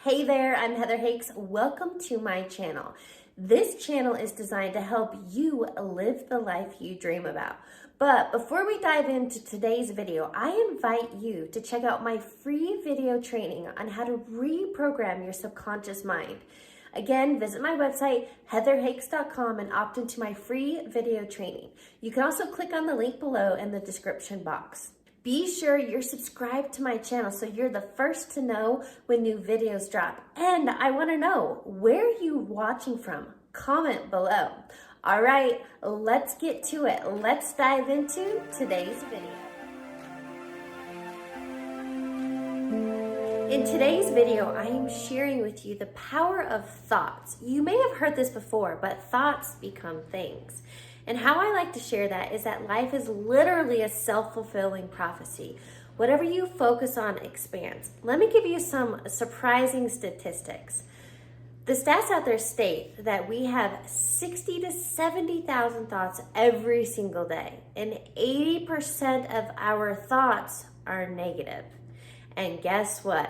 Hey there, I'm Heather Hakes. Welcome to my channel. This channel is designed to help you live the life you dream about. But before we dive into today's video, I invite you to check out my free video training on how to reprogram your subconscious mind. Again, visit my website, heatherhakes.com, and opt into my free video training. You can also click on the link below in the description box. Be sure you're subscribed to my channel so you're the first to know when new videos drop. And I want to know, where are you watching from? Comment below. All right, let's get to it. Let's dive into today's video. In today's video, I am sharing with you the power of thoughts. You may have heard this before, but thoughts become things. And how I like to share that is that life is literally a self-fulfilling prophecy. Whatever you focus on expands. Let me give you some surprising statistics. The stats out there state that we have 60 to 70,000 thoughts every single day, and 80% of our thoughts are negative. And guess what?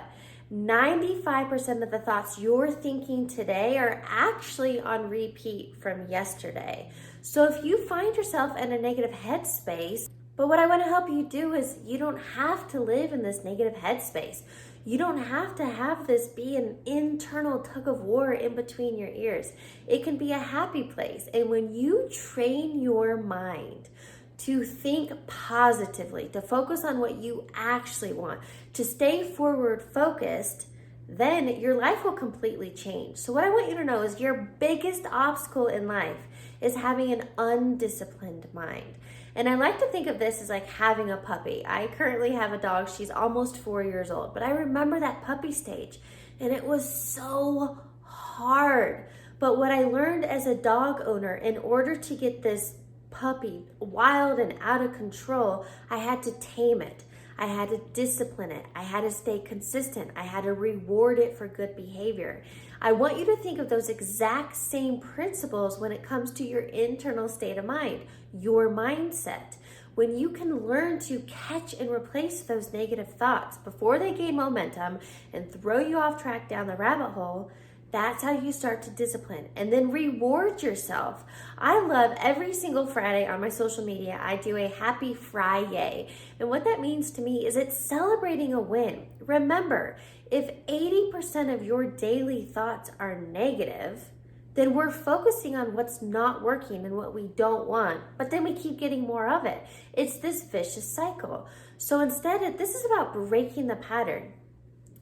95% of the thoughts you're thinking today are actually on repeat from yesterday. So if you find yourself in a negative headspace, but what I want to help you do is you don't have to live in this negative headspace. You don't have to have this be an internal tug of war in between your ears. It can be a happy place. And when you train your mind to think positively, to focus on what you actually want, to stay forward focused, then your life will completely change. So what I want you to know is your biggest obstacle in life is having an undisciplined mind. And I like to think of this as like having a puppy. I currently have a dog. She's almost 4 years old, but I remember that puppy stage and it was so hard. But what I learned as a dog owner, in order to get this puppy wild and out of control, I had to tame it. I had to discipline it. I had to stay consistent. I had to reward it for good behavior. I want you to think of those exact same principles when it comes to your internal state of mind, your mindset. When you can learn to catch and replace those negative thoughts before they gain momentum and throw you off track down the rabbit hole, that's how you start to discipline and then reward yourself. I love every single Friday on my social media, I do a happy Friday. And what that means to me is it's celebrating a win. Remember, if 80% of your daily thoughts are negative, then we're focusing on what's not working and what we don't want, but then we keep getting more of it. It's this vicious cycle. So instead, this is about breaking the pattern.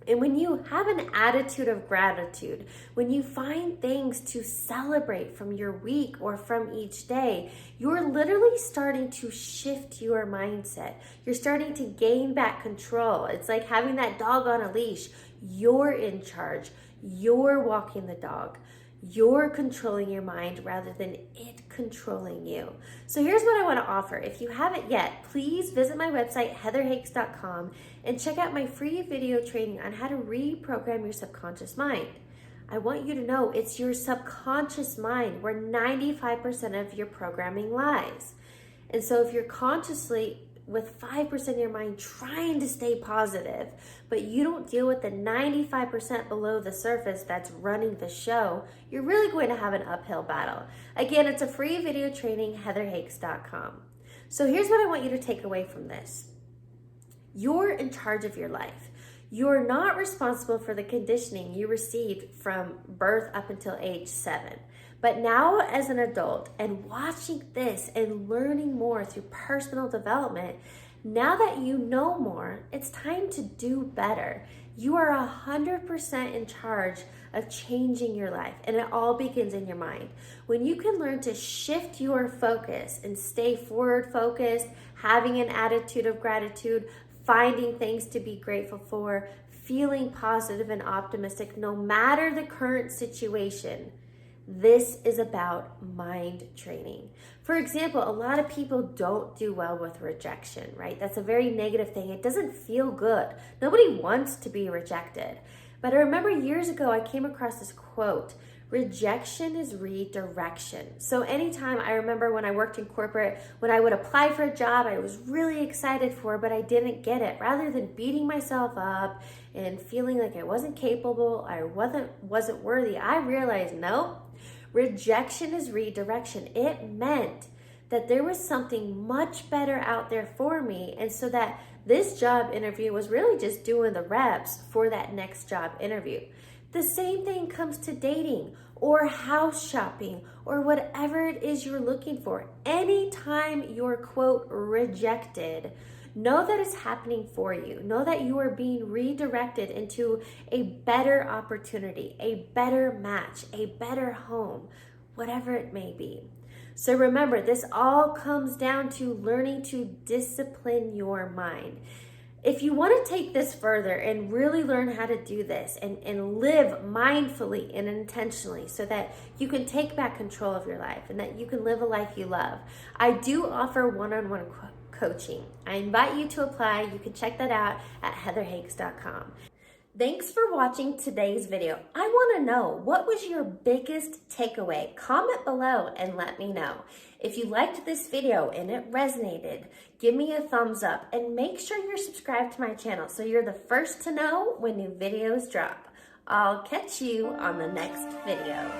And when you have an attitude of gratitude, when you find things to celebrate from your week or from each day, you're literally starting to shift your mindset. You're starting to gain back control. It's like having that dog on a leash. You're in charge. You're walking the dog. You're controlling your mind rather than it controlling you. So here's what I want to offer. If you haven't yet, please visit my website, heatherhakes.com, and check out my free video training on how to reprogram your subconscious mind. I want you to know it's your subconscious mind where 95% of your programming lies. And so if you're consciously with 5% of your mind trying to stay positive, but you don't deal with the 95% below the surface that's running the show, you're really going to have an uphill battle. Again, it's a free video training, heatherhakes.com. So here's what I want you to take away from this. You're in charge of your life. You're not responsible for the conditioning you received from birth up until age 7. But now as an adult and watching this and learning more through personal development, now that you know more, it's time to do better. You are 100% in charge of changing your life, and it all begins in your mind. When you can learn to shift your focus and stay forward focused, having an attitude of gratitude, finding things to be grateful for, feeling positive and optimistic no matter the current situation, this is about mind training. For example, a lot of people don't do well with rejection, right? That's a very negative thing. It doesn't feel good. Nobody wants to be rejected. But I remember years ago, I came across this quote. Rejection is redirection. So anytime, I remember when I worked in corporate, when I would apply for a job I was really excited for, but I didn't get it, rather than beating myself up and feeling like I wasn't capable, I wasn't worthy, I realized, no, rejection is redirection. It meant that there was something much better out there for me, and so that this job interview was really just doing the reps for that next job interview. The same thing comes to dating or house shopping or whatever it is you're looking for. Anytime you're, quote, rejected, know that it's happening for you. Know that you are being redirected into a better opportunity, a better match, a better home, whatever it may be. So remember, this all comes down to learning to discipline your mind. If you want to take this further and really learn how to do this and live mindfully and intentionally so that you can take back control of your life and that you can live a life you love, I do offer one-on-one coaching. I invite you to apply. You can check that out at heatherhakes.com. Thanks for watching today's video. I want to know, what was your biggest takeaway? Comment below and let me know. If you liked this video and it resonated, give me a thumbs up and make sure you're subscribed to my channel so you're the first to know when new videos drop. I'll catch you on the next video.